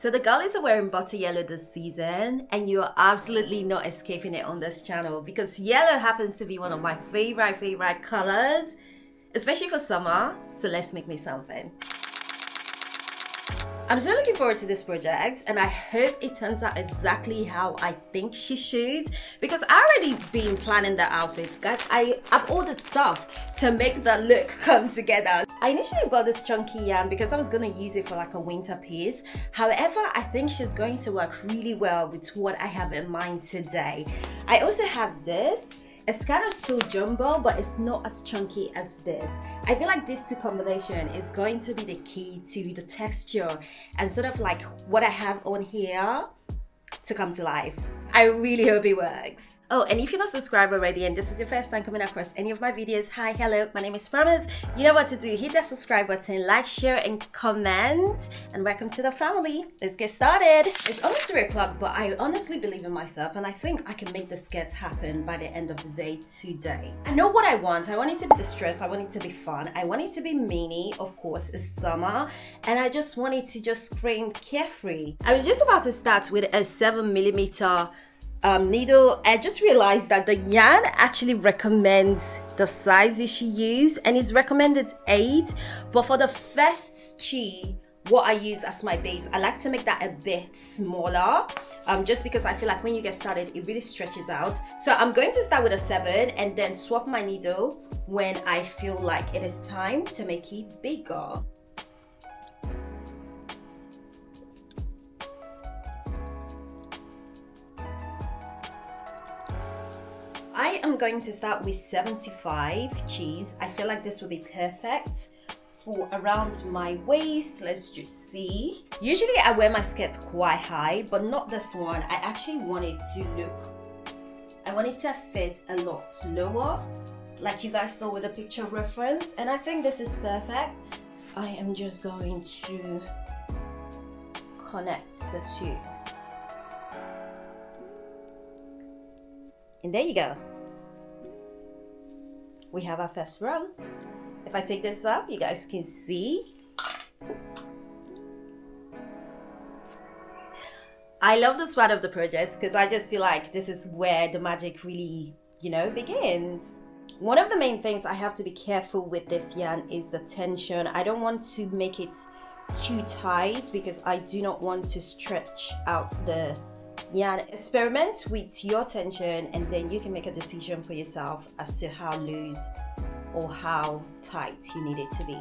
So the girlies are wearing butter yellow this season, and you are absolutely not escaping it on this channel because yellow happens to be one of my favorite colors, especially for summer. So let's make me something. I'm so looking forward to this project, and I hope it turns out exactly how I think she should, because I already been planning the outfits, guys. I have ordered stuff to make the look come together. I initially bought this chunky yarn because I was going to use it for like a winter piece. However, I think she's going to work really well with what I have in mind today. I also have this. It's kind of still jumbo, but it's not as chunky as this. I feel like this two combination is going to be the key to the texture and sort of like what I have on here to come to life. I really hope it works. Oh, and if you're not subscribed already and this is your first time coming across any of my videos, hi, hello, my name is Promise. You know what to do. Hit that subscribe button, like, share, and comment. And welcome to the family. Let's get started. It's almost 3 o'clock, but I honestly believe in myself, and I think I can make the skirts happen by the end of the day today. I know what I want. I want it to be distressed. I want it to be fun. I want it to be mini. Of course, it's summer, and I just want it to just scream carefree. I was just about to start with a 7mm needle. I just realized that the yarn actually recommends the size you should use, and it's recommended 8, but for the first chi, what I use as my base, I like to make that a bit smaller, just because I feel like when you get started it really stretches out. So I'm going to start with a 7 and then swap my needle when I feel like it is time to make it bigger. I am going to start with 75 cheese. I feel like this will be perfect for around my waist. Let's just see. Usually I wear my skirts quite high, but not this one. I actually want it to fit a lot lower, like you guys saw with the picture reference, and I think this is perfect. I am just going to connect the two. And there you go. We have our first row. If I take this off, you guys can see. I love this part of the project because I just feel like this is where the magic really, begins. One of the main things I have to be careful with this yarn is the tension. I don't want to make it too tight because I do not want to stretch out the yarn. Experiment with your tension, and then you can make a decision for yourself as to how loose or how tight you need it to be.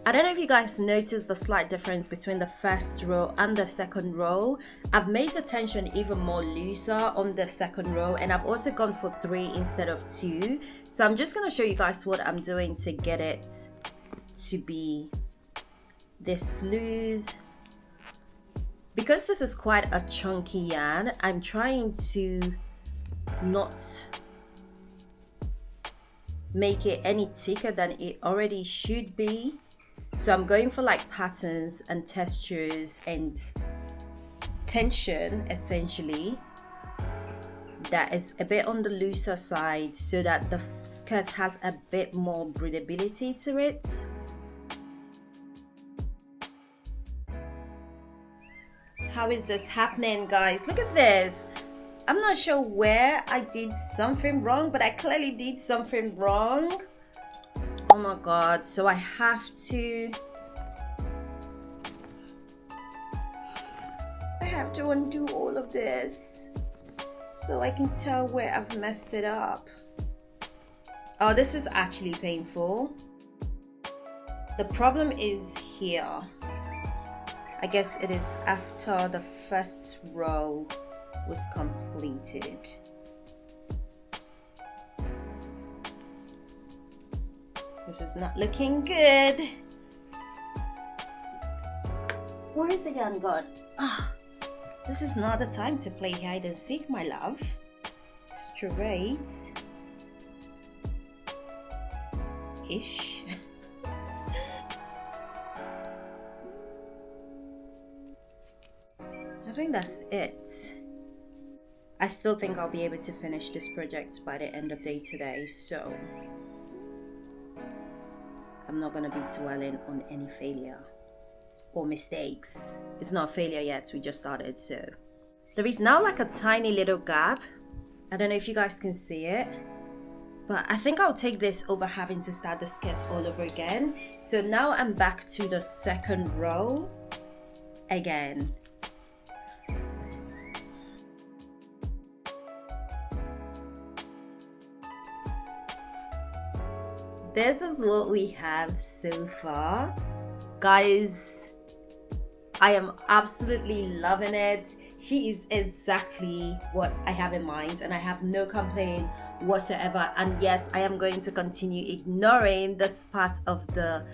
I don't know if you guys noticed the slight difference between the first row and the second row. I've made the tension even more looser on the second row, and I've also gone for 3 instead of 2. So I'm just going to show you guys what I'm doing to get it to be this loose. Because this is quite a chunky yarn, I'm trying to not make it any thicker than it already should be. So I'm going for like patterns and textures and tension, essentially, that is a bit on the looser side so that the skirt has a bit more breathability to it. How is this happening, guys? Look at this. I'm not sure where I did something wrong, but I clearly did something wrong. Oh my god. So I have to undo all of this so I can tell where I've messed it up. Oh, this is actually painful. The problem is here. I guess it is after the first row was completed. This is not looking good. Where is the yarn gone? This is not the time to play hide and seek, my love. Straight-ish. I think that's it. I still think I'll be able to finish this project by the end of day today, so I'm not gonna be dwelling on any failure or mistakes. It's not a failure yet, we just started. So there is now like a tiny little gap. I don't know if you guys can see it, but I think I'll take this over having to start the skirt all over again. So now I'm back to the second row again. This is what we have so far. Guys, I am absolutely loving it. She is exactly what I have in mind, and I have no complaint whatsoever. And yes, I am going to continue ignoring this part of the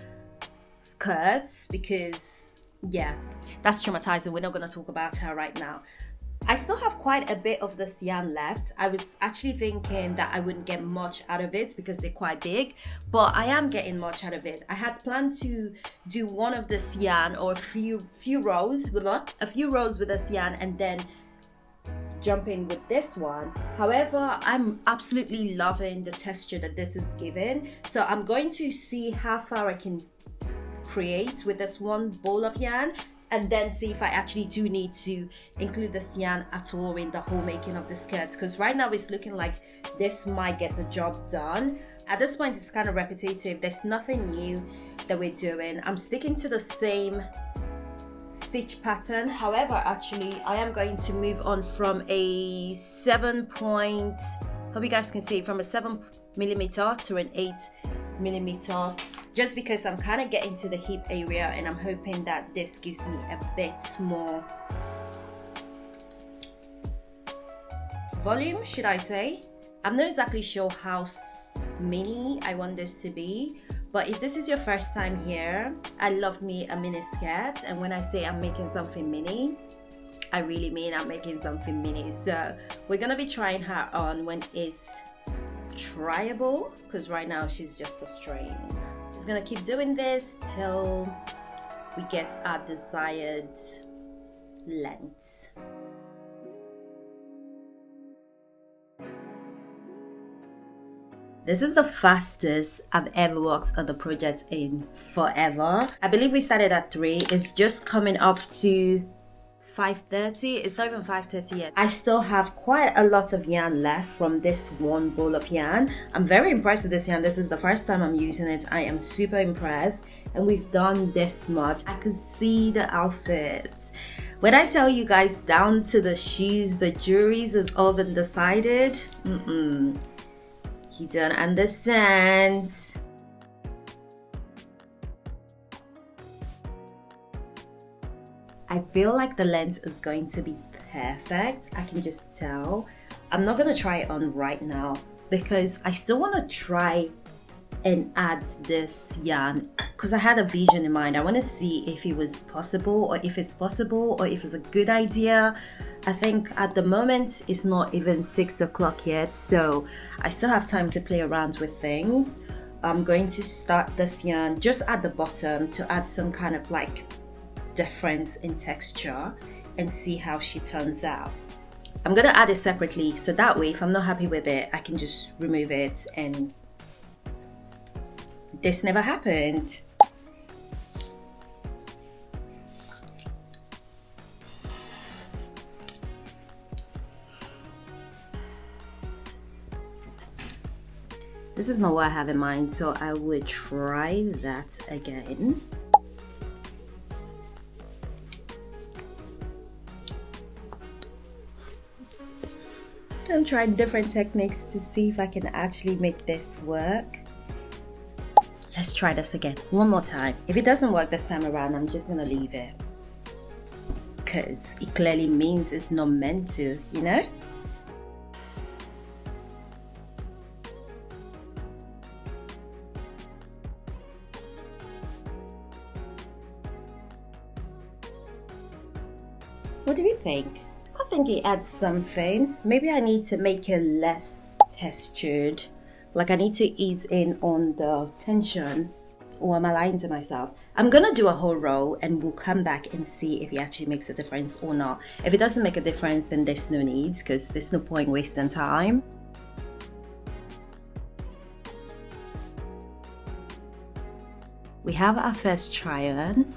skirts because, yeah, that's traumatizing. We're not going to talk about her right now. I still have quite a bit of this yarn left. I was actually thinking that I wouldn't get much out of it because they're quite big, but I am getting much out of it. I had planned to do one of this yarn or a few rows with this yarn and then jump in with this one. However, I'm absolutely loving the texture that this is giving. So I'm going to see how far I can create with this one ball of yarn, and then see if I actually do need to include this yarn at all in the whole making of the skirts, because right now it's looking like this might get the job done. At this point it's kind of repetitive. There's nothing new that we're doing. I'm sticking to the same stitch pattern. However, actually I am going to move on from a 7 point, hope you guys can see, from a 7mm to an 8mm, just because I'm kind of getting to the hip area and I'm hoping that this gives me a bit more volume, should I say. I'm not exactly sure how mini I want this to be, but if this is your first time here, I love me a mini skirt, and when I say I'm making something mini, I really mean I'm making something mini. So we're gonna be trying her on when it's tryable, because right now she's just a string. Just gonna keep doing this till we get our desired length. This is the fastest I've ever worked on the project in forever. I believe we started at 3. It's just coming up to 5:30. It's not even 5:30 yet. I still have quite a lot of yarn left from this one ball of yarn. I'm very impressed with this yarn. This is the first time I'm using it. I am super impressed, and we've done this much. I can see the outfit. When I tell you guys, down to the shoes, the jewelries has all been decided. You don't understand. I feel like the length is going to be perfect. I can just tell. I'm not going to try it on right now because I still want to try and add this yarn because I had a vision in mind. I want to see if it was possible, or if it's possible, or if it's a good idea. I think at the moment it's not even 6 o'clock yet, so I still have time to play around with things. I'm going to start this yarn just at the bottom to add some kind of like difference in texture and see how she turns out. I'm gonna add it separately, so that way if I'm not happy with it, I can just remove it and this never happened. This is not what I have in mind, so I would try that again. I'm trying different techniques to see if I can actually make this work. Let's try this again, one more time. If it doesn't work this time around, I'm just gonna leave it. Because it clearly means it's not meant to, you know? What do you think? I think it adds something. Maybe I need to make it less textured. Like I need to ease in on the tension. Or am I lying to myself? I'm gonna do a whole row and we'll come back and see if it actually makes a difference or not. If it doesn't make a difference, then there's no need, because there's no point wasting time. we have our first try on.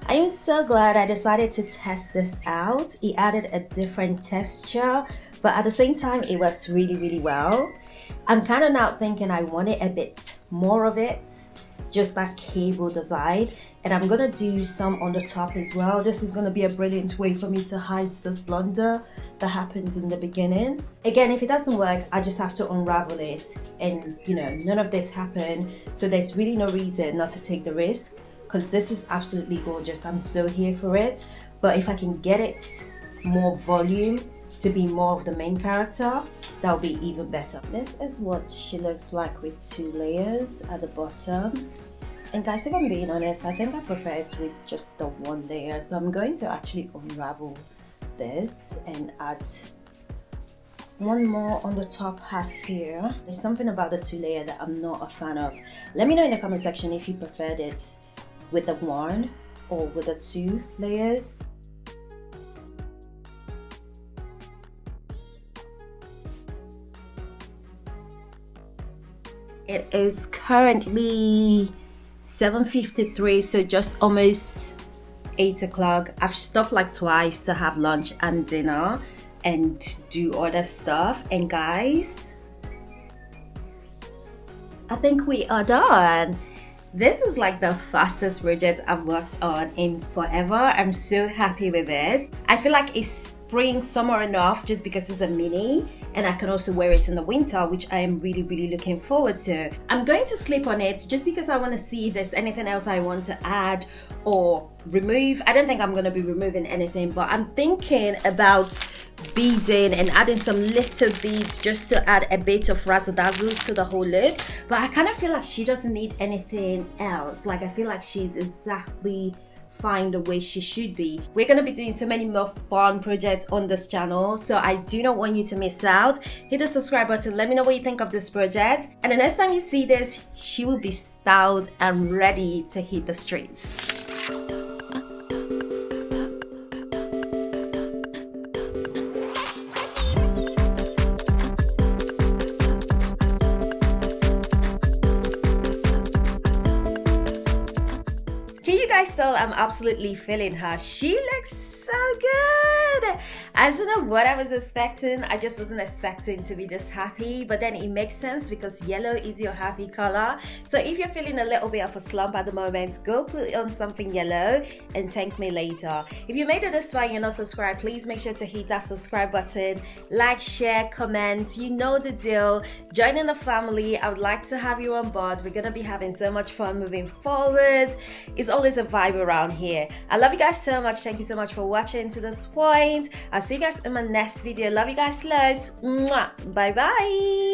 I am so glad I decided to test this out. It added a different texture, but at the same time, it works really, really well. I'm kind of now thinking I want it a bit more of it, just that cable design. And I'm gonna do some on the top as well. This is gonna be a brilliant way for me to hide this blunder that happens in the beginning. Again, if it doesn't work, I just have to unravel it. And you know, none of this happened. So there's really no reason not to take the risk, because this is absolutely gorgeous. I'm so here for it. But if I can get it more volume to be more of the main character, that would be even better. This is what she looks like with 2 layers at the bottom. And guys, if I'm being honest, I think I prefer it with just the 1 layer. So I'm going to actually unravel this and add 1 more on the top half here. There's something about the 2 layer that I'm not a fan of. Let me know in the comment section if you preferred it with the 1 or with the 2 layers. It is currently 7:53, so just almost 8 o'clock. I've stopped like twice to have lunch and dinner and do other stuff. And guys, I think we are done. This is like the fastest project I've worked on in forever. I'm so happy with it. I feel like it's spring, summer enough just because it's a mini, and I can also wear it in the winter, which I am really, really looking forward to. I'm going to sleep on it just because I want to see if there's anything else I want to add or remove. I don't think I'm going to be removing anything, but I'm thinking about beading and adding some little beads just to add a bit of razzle dazzle to the whole look. But I kind of feel like she doesn't need anything else. Like, I feel like she's exactly fine the way she should be. We're gonna be doing so many more fun projects on this channel, so I do not want you to miss out. Hit the subscribe button, let me know what you think of this project, and the next time you see this, she will be styled and ready to hit the streets. Still, I'm absolutely feeling her. She looks so good. I don't know what I was expecting. I just wasn't expecting to be this happy, but then it makes sense because yellow is your happy color. So if you're feeling a little bit of a slump at the moment, go put on something yellow and thank me later. If you made it this far and you're not subscribed, please make sure to hit that subscribe button, like, share, comment. You know the deal. Join in the family. I would like to have you on board. We're gonna be having so much fun moving forward. It's always a vibe around here. I love you guys so much. Thank you so much for watching to this point. I'll see you guys in my next video. Love you guys loads. Mwah. Bye bye.